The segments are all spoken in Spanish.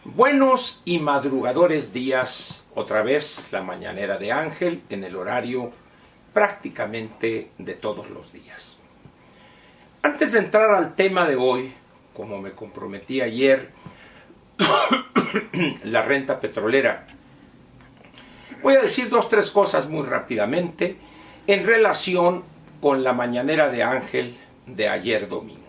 Buenos y madrugadores días, otra vez la mañanera de Ángel en el horario prácticamente de todos los días. Antes de entrar al tema de hoy, como me comprometí ayer, la renta petrolera, voy a decir tres cosas muy rápidamente en relación con la mañanera de Ángel de ayer domingo.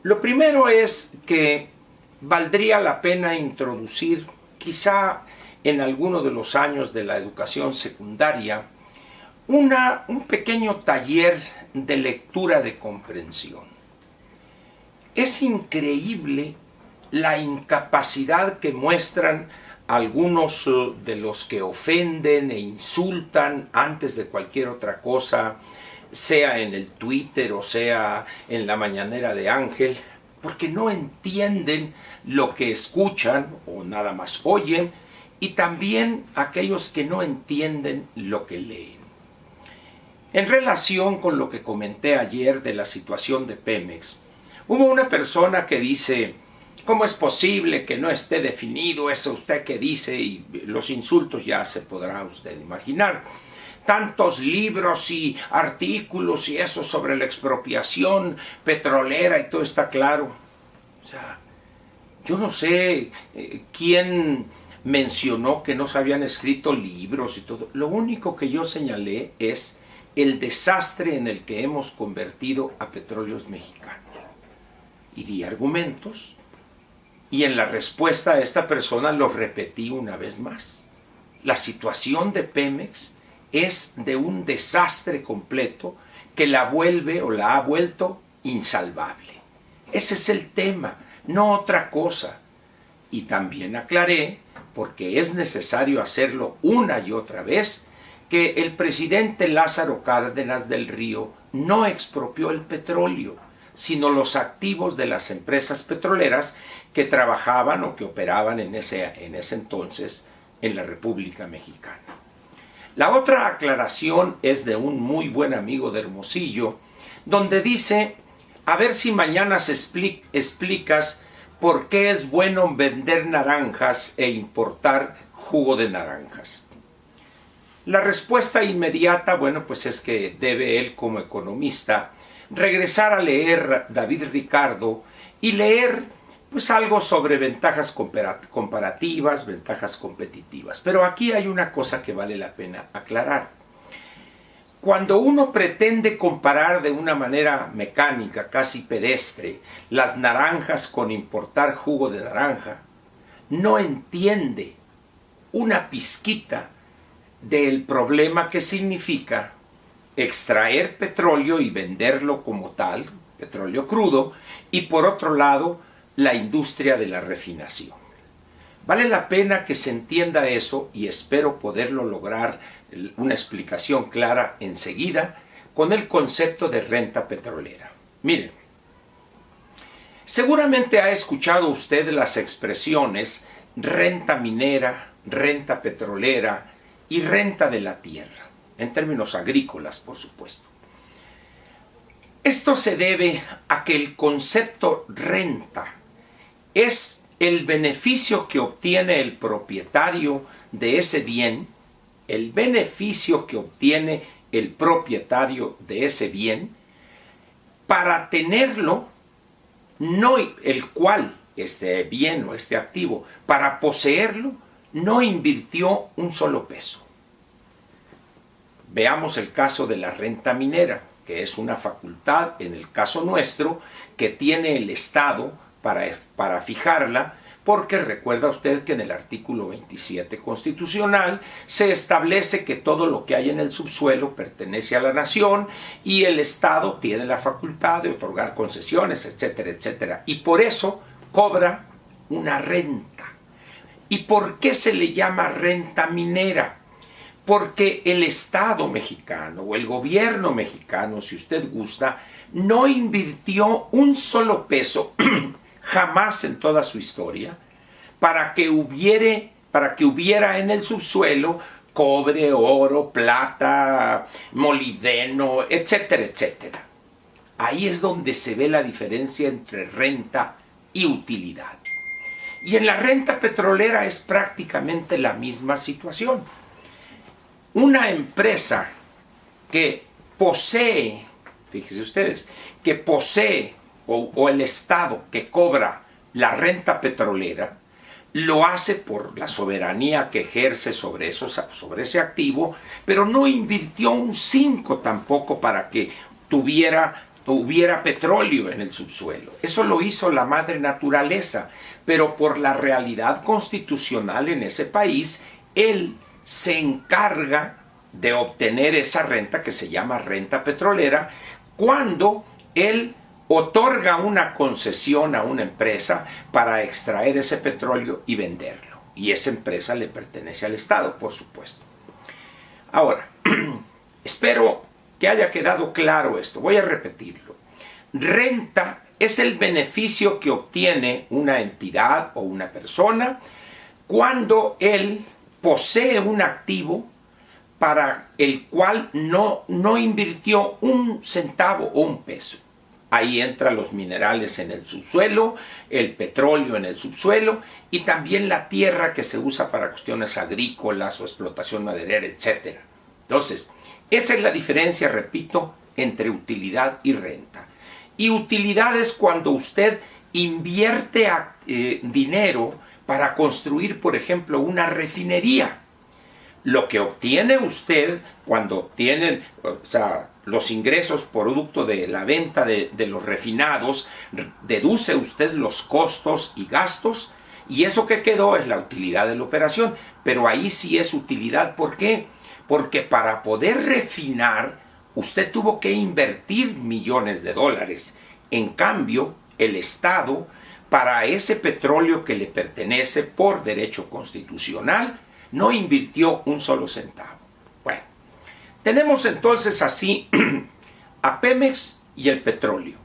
Lo primero es que valdría la pena introducir, quizá en alguno de los años de la educación secundaria, un pequeño taller de lectura de comprensión. Es increíble la incapacidad que muestran algunos de los que ofenden e insultan antes de cualquier otra cosa, sea en el Twitter o sea en la mañanera de Ángel, porque no entienden lo que escuchan o nada más oyen, y también aquellos que no entienden lo que leen. En relación con lo que comenté ayer de la situación de Pemex, hubo una persona que dice: ¿cómo es posible que no esté definido eso usted que dice? Y los insultos ya se podrá usted imaginar. Tantos libros y artículos y eso sobre la expropiación petrolera y todo está claro. O sea, yo no sé quién mencionó que no se habían escrito libros y todo. Lo único que yo señalé es el desastre en el que hemos convertido a Petróleos Mexicanos. Y di argumentos, y en la respuesta a esta persona lo repetí una vez más. La situación de Pemex es de un desastre completo que la vuelve o la ha vuelto insalvable. Ese es el tema, no otra cosa. Y también aclaré, porque es necesario hacerlo una y otra vez, que el presidente Lázaro Cárdenas del Río no expropió el petróleo, sino los activos de las empresas petroleras que trabajaban o que operaban en ese entonces en la República Mexicana. La otra aclaración es de un muy buen amigo de Hermosillo, donde dice: a ver si mañana explicas por qué es bueno vender naranjas e importar jugo de naranjas. La respuesta inmediata, bueno, pues es que debe él como economista regresar a leer David Ricardo y leer pues algo sobre ventajas comparativas, ventajas competitivas. Pero aquí hay una cosa que vale la pena aclarar. Cuando uno pretende comparar de una manera mecánica, casi pedestre, las naranjas con importar jugo de naranja, no entiende una pizquita del problema que significa extraer petróleo y venderlo como tal, petróleo crudo, y por otro lado, la industria de la refinación. Vale la pena que se entienda eso, y espero poderlo lograr una explicación clara enseguida con el concepto de renta petrolera. Miren, seguramente ha escuchado usted las expresiones renta minera, renta petrolera y renta de la tierra, en términos agrícolas, por supuesto. Esto se debe a que el concepto renta es el beneficio que obtiene el propietario de ese bien, el beneficio que obtiene el propietario de ese bien para tenerlo, no el cual, este bien o este activo, para poseerlo, no invirtió un solo peso. Veamos el caso de la renta minera, que es una facultad, en el caso nuestro, que tiene el Estado para fijarla, porque recuerda usted que en el artículo 27 constitucional se establece que todo lo que hay en el subsuelo pertenece a la nación y el Estado tiene la facultad de otorgar concesiones, etcétera, etcétera. Y por eso cobra una renta. ¿Y por qué se le llama renta minera? Porque el Estado mexicano o el gobierno mexicano, si usted gusta, no invirtió un solo peso jamás en toda su historia para que hubiera en el subsuelo cobre, oro, plata, molibdeno, etcétera, etcétera. Ahí es donde se ve la diferencia entre renta y utilidad. Y en la renta petrolera es prácticamente la misma situación. Una empresa que posee, fíjense ustedes, que posee o el Estado que cobra la renta petrolera, lo hace por la soberanía que ejerce sobre ese activo, pero no invirtió un 5 tampoco para que hubiera petróleo en el subsuelo. Eso lo hizo la madre naturaleza, pero por la realidad constitucional en ese país, él se encarga de obtener esa renta que se llama renta petrolera cuando él otorga una concesión a una empresa para extraer ese petróleo y venderlo. Y esa empresa le pertenece al Estado, por supuesto. Ahora, espero que haya quedado claro esto. Voy a repetirlo. Renta es el beneficio que obtiene una entidad o una persona cuando él posee un activo para el cual no invirtió un centavo o un peso. Ahí entran los minerales en el subsuelo, el petróleo en el subsuelo y también la tierra que se usa para cuestiones agrícolas o explotación maderera, etc. Entonces, esa es la diferencia, repito, entre utilidad y renta. Y utilidad es cuando usted invierte dinero para construir, por ejemplo, una refinería. Lo que obtiene usted cuando obtiene los ingresos producto de la venta de los refinados, deduce usted los costos y gastos, y eso que quedó es la utilidad de la operación. Pero ahí sí es utilidad. ¿Por qué? Porque para poder refinar, usted tuvo que invertir millones de dólares. En cambio, el Estado, para ese petróleo que le pertenece por derecho constitucional, no invirtió un solo centavo. Bueno, tenemos entonces así a Pemex y el petróleo.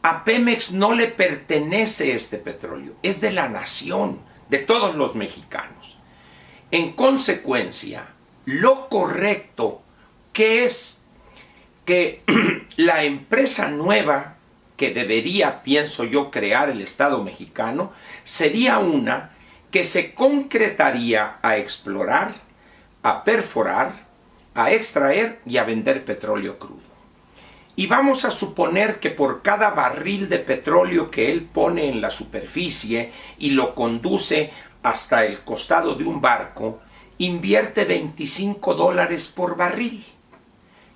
A Pemex no le pertenece este petróleo, es de la nación, de todos los mexicanos. En consecuencia, lo correcto que es que la empresa nueva que debería, pienso yo, crear el Estado mexicano, sería una que se concretaría a explorar, a perforar, a extraer y a vender petróleo crudo. Y vamos a suponer que por cada barril de petróleo que él pone en la superficie y lo conduce hasta el costado de un barco, invierte $25 por barril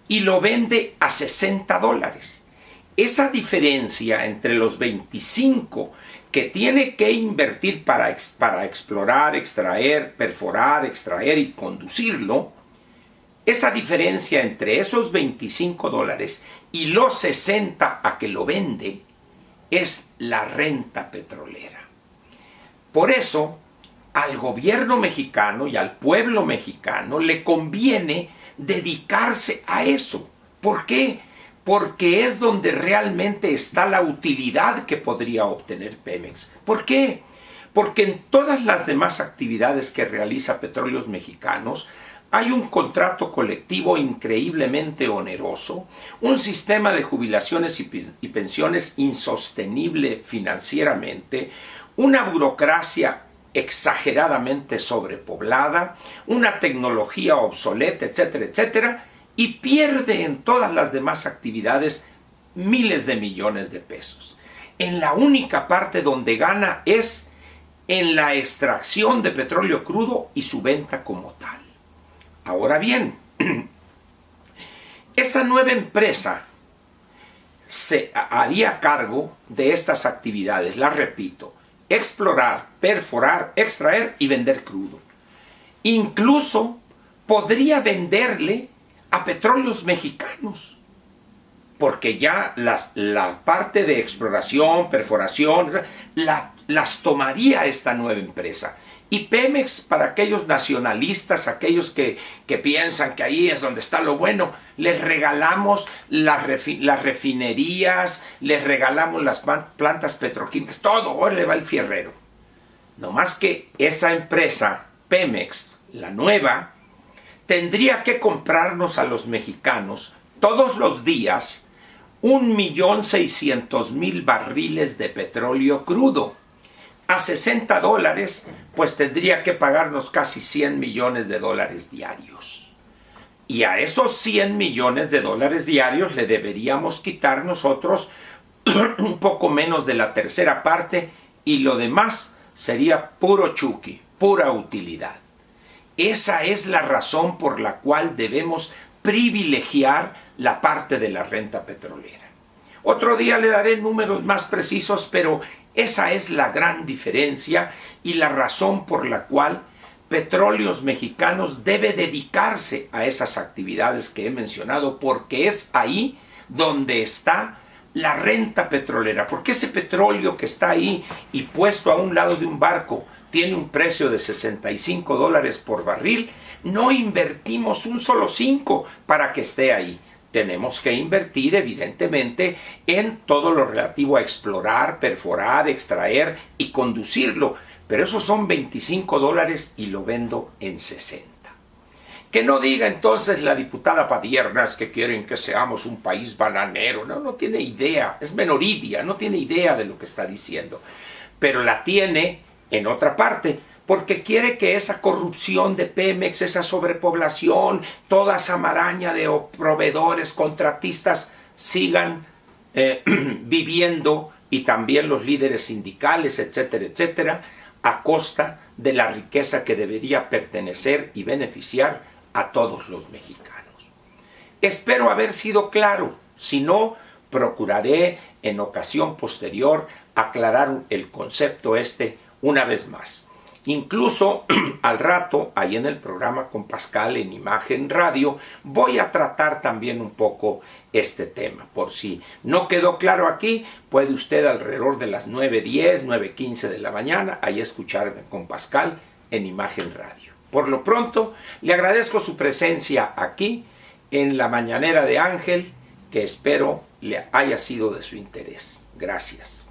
y lo vende a $60. Esa diferencia entre los 25 que tiene que invertir para explorar, extraer, perforar, extraer y conducirlo, esa diferencia entre esos $25 y los 60 a que lo vende es la renta petrolera. Por eso, al gobierno mexicano y al pueblo mexicano le conviene dedicarse a eso. ¿Por qué? Porque es donde realmente está la utilidad que podría obtener Pemex. ¿Por qué? Porque en todas las demás actividades que realiza Petróleos Mexicanos hay un contrato colectivo increíblemente oneroso, un sistema de jubilaciones y pensiones insostenible financieramente, una burocracia exageradamente sobrepoblada, una tecnología obsoleta, etcétera, etcétera, y pierde en todas las demás actividades miles de millones de pesos. En la única parte donde gana es en la extracción de petróleo crudo y su venta como tal. Ahora bien, esa nueva empresa se haría cargo de estas actividades, las repito: explorar, perforar, extraer y vender crudo. Incluso podría venderle a Petróleos Mexicanos, porque ya la parte de exploración, perforación, las tomaría esta nueva empresa. Y Pemex, para aquellos nacionalistas, aquellos que piensan que ahí es donde está lo bueno, les regalamos las refinerías, les regalamos las plantas petroquímicas, todo, hoy le va el fierrero. No más que esa empresa, Pemex, la nueva, tendría que comprarnos a los mexicanos todos los días 1.600.000 barriles de petróleo crudo. a $60, pues tendría que pagarnos casi $100 millones diarios. Y a esos $100 millones diarios le deberíamos quitar nosotros un poco menos de la tercera parte, y lo demás sería puro chuki, pura utilidad. Esa es la razón por la cual debemos privilegiar la parte de la renta petrolera. Otro día le daré números más precisos, pero esa es la gran diferencia y la razón por la cual Petróleos Mexicanos debe dedicarse a esas actividades que he mencionado, porque es ahí donde está la renta petrolera, porque ese petróleo que está ahí y puesto a un lado de un barco tiene un precio de $65 por barril, no invertimos un solo 5 para que esté ahí. Tenemos que invertir evidentemente en todo lo relativo a explorar, perforar, extraer y conducirlo, pero esos son $25 y lo vendo en 60. Que no diga entonces la diputada Padiernas que quieren que seamos un país bananero. No tiene idea, es menoridia, no tiene idea de lo que está diciendo. Pero la tiene en otra parte, porque quiere que esa corrupción de Pemex, esa sobrepoblación, toda esa maraña de proveedores, contratistas, sigan viviendo, y también los líderes sindicales, etcétera, etcétera, a costa de la riqueza que debería pertenecer y beneficiar a todos los mexicanos. Espero haber sido claro. Si no, procuraré en ocasión posterior aclarar el concepto una vez más. Incluso al rato, ahí en el programa con Pascal en Imagen Radio, voy a tratar también un poco este tema. Por si no quedó claro aquí, puede usted alrededor de las 9:10, 9:15 de la mañana, ahí escucharme con Pascal en Imagen Radio. Por lo pronto, le agradezco su presencia aquí en la Mañanera de Ángel, que espero le haya sido de su interés. Gracias.